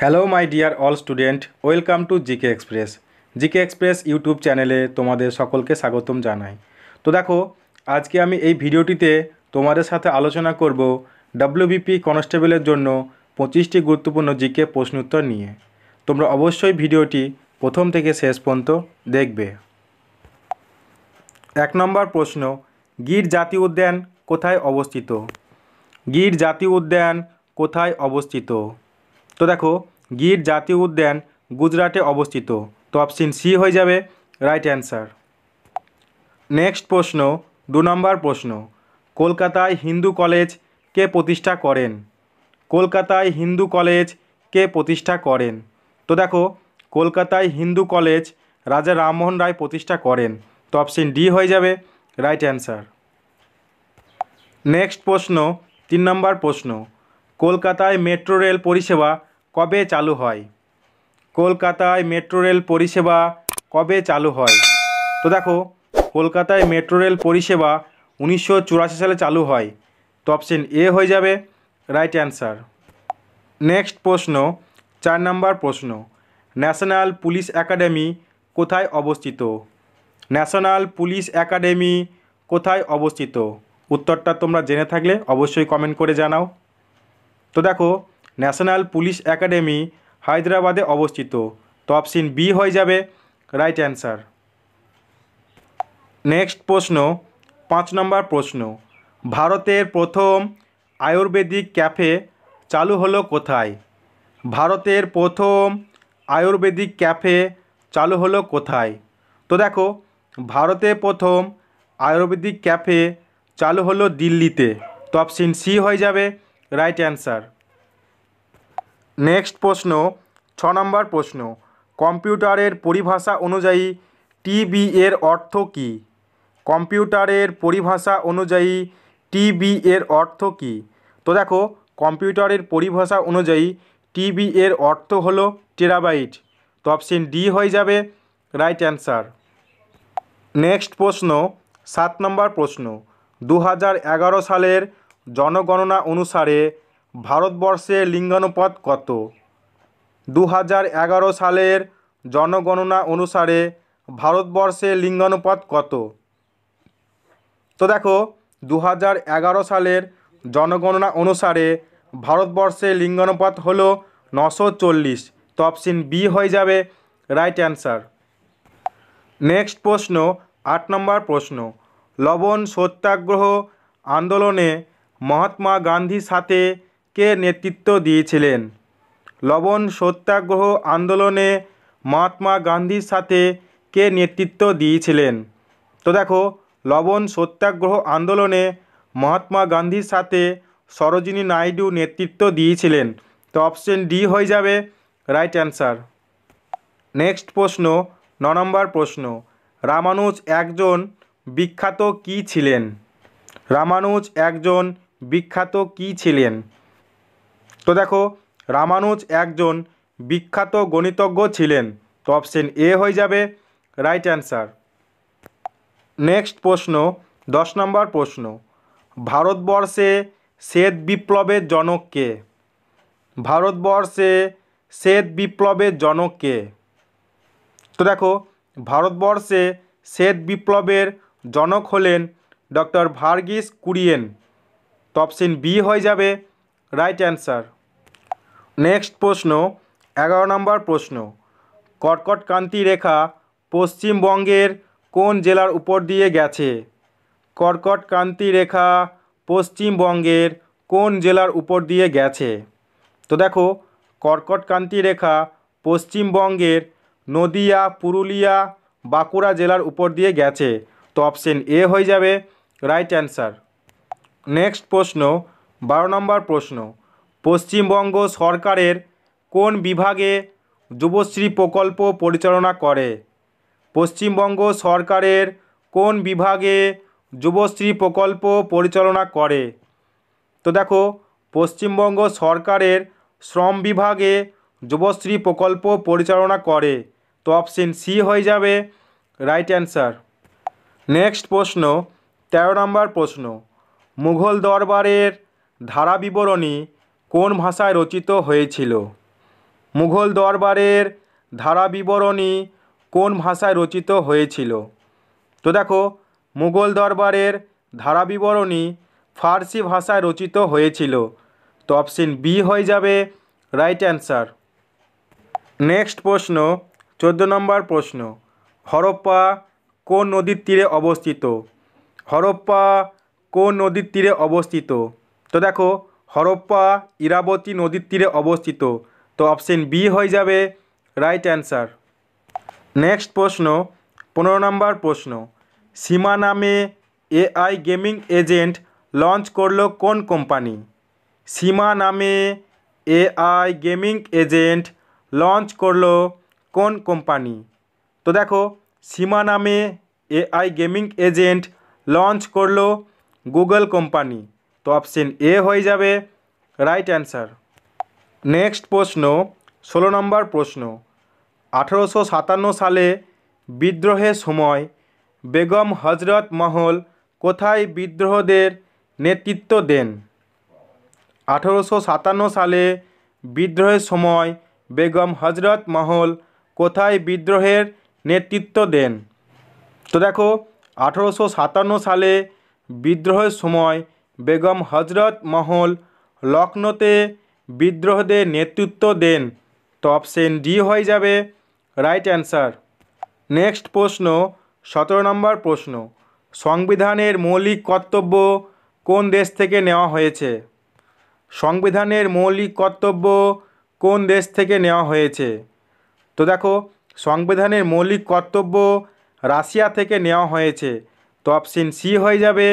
Hello my dear all student, welcome to GK express. GK express YouTube চ্যানেলে তোমাদের সকলকে স্বাগতম জানাই। তো দেখো, আজকে আমি এই ভিডিওটিতে তোমাদের সাথে আলোচনা করব ডাব্লিউবিপি কনস্টেবলের জন্য 25টি গুরুত্বপূর্ণ জিকে প্রশ্নোত্তর নিয়ে। তোমরা অবশ্যই ভিডিওটি প্রথম থেকে শেষ পর্যন্ত দেখবে। 1 নম্বর প্রশ্ন, গির জাতীয় উদ্যান কোথায় অবস্থিত? গির জাতীয় উদ্যান কোথায় অবস্থিত? তো দেখো, গির জাতীয় উদ্যান গুজরাটে অবস্থিত। তো অপশন সি হয়ে যাবে রাইট অ্যান্সার। নেক্সট প্রশ্ন, 2 নম্বর প্রশ্ন, কলকাতায় হিন্দু কলেজ কে প্রতিষ্ঠা করেন? কলকাতায় হিন্দু কলেজ কে প্রতিষ্ঠা করেন? তো দেখো, কলকাতায় হিন্দু কলেজ রাজা রামমোহন রায় প্রতিষ্ঠা করেন। তো অপশন ডি হয়ে যাবে রাইট অ্যান্সার। নেক্সট প্রশ্ন, 3 নম্বর প্রশ্ন, কলকাতায় মেট্রো রেল পরিষেবা কবে চালু হয়? কলকাতায় মেট্রো রেল পরিষেবা কবে চালু হয়? তো দেখো, কলকাতায় মেট্রো রেল পরিষেবা 1984 সালে চালু হয়। তো অপশন এ হয়ে যাবে রাইট অ্যান্সার। নেক্সট প্রশ্ন, 4 নম্বর প্রশ্ন, ন্যাশনাল পুলিশ একাডেমি কোথায় অবস্থিত? ন্যাশনাল পুলিশ একাডেমি কোথায় অবস্থিত? উত্তরটা তোমরা জেনে থাকলে অবশ্যই কমেন্ট করে জানাও। তো দেখো, ন্যাশনাল পুলিশ একাডেমি হায়দ্রাবাদে অবস্থিত। তো অপশন বি হয়ে যাবে রাইট অ্যান্সার। নেক্সট প্রশ্ন, 5 নম্বর প্রশ্ন, ভারতের প্রথম আয়ুর্বেদিক ক্যাফে চালু হলো কোথায়? ভারতের প্রথম আয়ুর্বেদিক ক্যাফে চালু হলো কোথায়? তো দেখো, ভারতে প্রথম আয়ুর্বেদিক ক্যাফে চালু হলো দিল্লিতে। তো অপশন সি হয়ে যাবে রাইট অ্যান্সার। নেক্সট প্রশ্ন, 6 নম্বর প্রশ্ন, কম্পিউটারের পরিভাষা অনুযায়ী টিবি এর অর্থ কী? কম্পিউটারের পরিভাষা অনুযায়ী টিবি এর অর্থ কী? তো দেখো, কম্পিউটারের পরিভাষা অনুযায়ী টিবি এর অর্থ হলো টেরাবাইট। তো অপশন ডি হয়ে যাবে রাইট অ্যান্সার। নেক্সট প্রশ্ন, 7 নম্বর প্রশ্ন, 2011 সালের জনগণনা অনুসারে ভারতবর্ষের লিঙ্গানুপাত কত? 2011 সালের জনগণনা অনুসারে ভারতবর্ষের লিঙ্গানুপাত কত? তো দেখো, 2011 সালের জনগণনা অনুসারে ভারতবর্ষের লিঙ্গানুপাত হলো 940। তো অপশন বি হয়ে যাবে রাইট অ্যান্সার। নেক্সট প্রশ্ন, 8 নম্বর প্রশ্ন, লবণ সত্যাগ্রহ আন্দোলনে মহাত্মা গান্ধীর সাথে কে নেতৃত্ব দিয়েছিলেন? লবণ সত্যাগ্রহ আন্দোলনে মহাত্মা গান্ধীর সাথে কে নেতৃত্ব দিয়েছিলেন? তো দেখো, লবণ সত্যাগ্রহ আন্দোলনে মহাত্মা গান্ধীর সাথে সরোজিনী নাইডু নেতৃত্ব দিয়েছিলেন। তো অপশন ডি হয়ে যাবে রাইট অ্যান্সার। নেক্সট প্রশ্ন, 9 নম্বর প্রশ্ন, রামানুজ একজন বিখ্যাত কী ছিলেন? রামানুজ একজন বিখ্যাত কী ছিলেন? তো দেখো, রামানুজ একজন বিখ্যাত গণিতজ্ঞ ছিলেন। তো অপশন এ হয়ে যাবে রাইট অ্যান্সার। নেক্সট প্রশ্ন, 10 নম্বর প্রশ্ন, ভারতবর্ষে শ্বেত বিপ্লবের জনক কে? ভারতবর্ষে শ্বেত বিপ্লবের জনক কে? তো দেখো, ভারতবর্ষে শ্বেত বিপ্লবের জনক হলেন ডক্টর ভার্গিস কুরিয়েন। তো অপশন বি হয়ে যাবে রাইট অ্যান্সার। নেক্সট প্রশ্ন, 11 নম্বর প্রশ্ন, কর্কটক্রান্তি রেখা পশ্চিমবঙ্গের কোন জেলার উপর দিয়ে গেছে? কর্কটক্রান্তি রেখা পশ্চিমবঙ্গের কোন জেলার উপর দিয়ে গেছে? তো দেখো, কর্কটক্রান্তি রেখা পশ্চিমবঙ্গের নদিয়া, পুরুলিয়া, বাঁকুড়া জেলার উপর দিয়ে গেছে। তো অপশন এ হয়ে যাবে রাইট অ্যান্সার। নেক্সট প্রশ্ন, 12 নম্বর প্রশ্ন, পশ্চিমবঙ্গ সরকারের কোন বিভাগে যুবশ্রী প্রকল্প পরিচালনা করে? পশ্চিমবঙ্গ সরকারের কোন বিভাগে যুবশ্রী প্রকল্প পরিচালনা করে? তো দেখো, পশ্চিমবঙ্গ সরকারের শ্রম বিভাগে যুবশ্রী প্রকল্প পরিচালনা করে। তো অপশন সি হয়ে যাবে রাইট অ্যান্সার। নেক্সট প্রশ্ন, 13 নম্বর প্রশ্ন, মুঘল দরবারের ধারা বিবরণী কোন ভাষায় রচিত হয়েছিল? মুঘল দরবারের ধারা বিবরণী কোন ভাষায় রচিত হয়েছিল? তো দেখো, মুঘল দরবারের ধারা বিবরণী ফার্সি ভাষায় রচিত হয়েছিল। তো অপশন বি হয়ে যাবে রাইট অ্যান্সার। নেক্সট প্রশ্ন, 14 নম্বর প্রশ্ন, হরপ্পা কোন নদীর তীরে অবস্থিত? হরপ্পা কোন নদীর তীরে অবস্থিত? তো দেখো, হরপ্পা ইরাবতী নদীর তীরে অবস্থিত। তো অপশন বি হয়ে যাবে রাইট অ্যান্সার। নেক্সট প্রশ্ন, 15 নম্বর প্রশ্ন, সীমা নামে এআই গেমিং এজেন্ট লঞ্চ করলো কোন কোম্পানি? সীমা নামে এআই গেমিং এজেন্ট লঞ্চ করলো কোন কোম্পানি? তো দেখো, সীমা নামে এআই গেমিং এজেন্ট লঞ্চ করলো গুগল কোম্পানি। তো অপশন এ হয়ে যাবে রাইট অ্যান্সার। নেক্সট প্রশ্ন, 16 নম্বর প্রশ্ন, 1857 সালে বিদ্রোহের সময় বেগম হজরত মহল কোথায় বিদ্রোহীদের নেতৃত্ব দেন? 1857 সালে বিদ্রোহের সময় বেগম হজরত মহল কোথায় বিদ্রোহের নেতৃত্ব দেন? তো দেখো, 1857 সালে বিদ্রোহের সময় বেগম হজরত মহল লখনৌতে বিদ্রোহীদের নেতৃত্ব দেন। তো অপশন ডি হয়ে যাবে রাইট অ্যান্সার। নেক্সট প্রশ্ন, 17 নম্বর প্রশ্ন, সংবিধানের মৌলিক কর্তব্য কোন দেশ থেকে নেওয়া হয়েছে? সংবিধানের মৌলিক কর্তব্য কোন দেশ থেকে নেওয়া হয়েছে? তো দেখো, সংবিধানের মৌলিক কর্তব্য রাশিয়া থেকে নেওয়া হয়েছে। তো অপশন সি হয়ে যাবে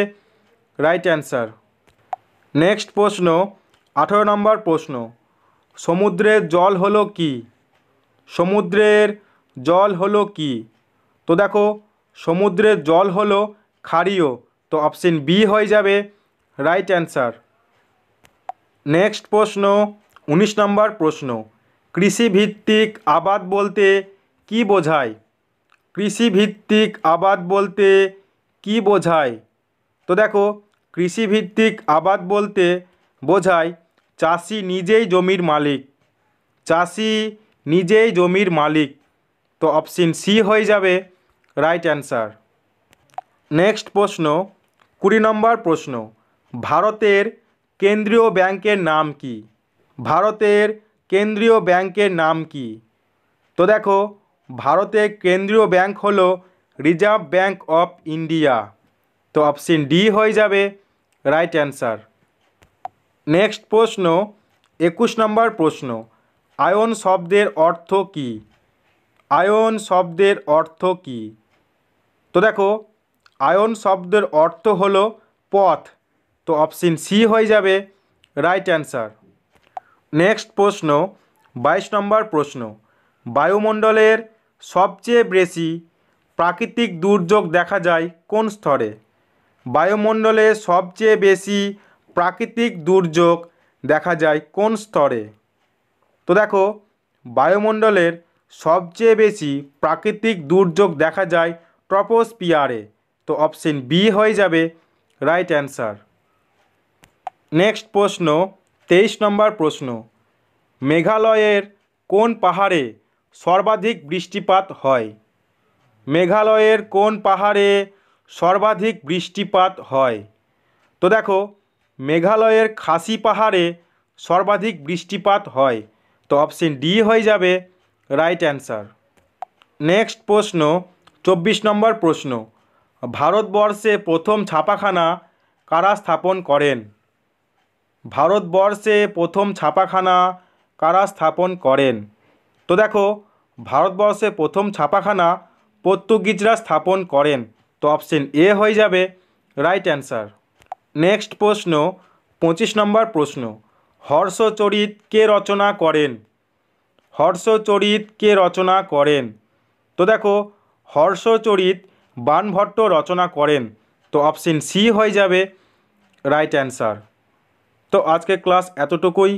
রাইট অ্যান্সার। নেক্সট প্রশ্ন, 18 নম্বর প্রশ্ন, সমুদ্রের জল হলো কি? সমুদ্রের জল হলো কি? তো দেখো, সমুদ্রের জল হলো ক্ষারীয়। তো অপশন বি হয়ে যাবে রাইট অ্যান্সার। নেক্সট প্রশ্ন, 19 নম্বর প্রশ্ন, কৃষিভিত্তিক আবাদ বলতে কি বোঝায়? কৃষিভিত্তিক আবাদ বলতে কি বোঝায়? তো দেখো, কৃষিভিত্তিক আবাদ বলতে বোঝায় চাষি নিজেই জমির মালিক। চাষি নিজেই জমির মালিক। তো অপশন সি হয়ে যাবে রাইট অ্যান্সার। নেক্সট প্রশ্ন, 20 নম্বর প্রশ্ন, ভারতের কেন্দ্রীয় ব্যাংকের নাম কি? ভারতের কেন্দ্রীয় ব্যাংকের নাম কি? তো দেখো, ভারতের কেন্দ্রীয় ব্যাংক হলো রিজার্ভ ব্যাংক অফ ইন্ডিয়া। তো অপশন ডি হয়ে যাবে রাইট অ্যান্সার। নেক্সট প্রশ্ন, 21 নম্বর প্রশ্ন, আয়ন শব্দের অর্থ কী? আয়ন শব্দের অর্থ কী? তো দেখো, আয়ন শব্দের অর্থ হলো পথ। তো অপশন সি হয়ে যাবে রাইট অ্যান্সার। নেক্সট প্রশ্ন, 22 নম্বর প্রশ্ন, বায়ুমণ্ডলের সবচেয়ে বেশি প্রাকৃতিক দুর্যোগ দেখা যায় কোন স্তরে? বায়ুমণ্ডলে সবচেয়ে বেশি প্রাকৃতিক দুর্যোগ দেখা যায় কোন স্তরে? তো দেখো, বায়ুমণ্ডলের সবচেয়ে বেশি প্রাকৃতিক দুর্যোগ দেখা যায় ট্রপোস্ফিয়ারে। তো অপশন বি হয়ে যাবে রাইট অ্যান্সার। নেক্সট প্রশ্ন, 23 নম্বর প্রশ্ন, মেঘালয়ের কোন পাহাড়ে সর্বাধিক বৃষ্টিপাত হয়? মেঘালয়ের কোন পাহাড়ে সর্বাধিক বৃষ্টিপাত হয়? তো দেখো, মেঘালয়ের খাসি পাহাড়ে সর্বাধিক বৃষ্টিপাত হয়। তো অপশন ডি হয়ে যাবে রাইট অ্যান্সার। নেক্সট প্রশ্ন, 24 নম্বর প্রশ্ন, ভারতবর্ষে প্রথম ছাপাখানা কারা স্থাপন করেন? ভারতবর্ষে প্রথম ছাপাখানা কারা স্থাপন করেন? তো দেখো, ভারতবর্ষে প্রথম ছাপাখানা পর্তুগিজরা স্থাপন করেন। তো অপশন এ হয়ে যাবে রাইট অ্যান্সার। নেক্সট প্রশ্ন, 25 নম্বর প্রশ্ন, হর্ষচরিত কে রচনা করেন? হর্ষচরিত কে রচনা করেন? তো দেখো, হর্ষচরিত বাণভট্ট রচনা করেন। তো অপশন সি হয়ে যাবে রাইট অ্যান্সার। তো আজকের ক্লাস এতটুকুই।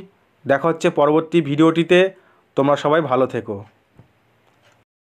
দেখা হচ্ছে পরবর্তী ভিডিওটিতে। তোমরা সবাই ভালো থেকো।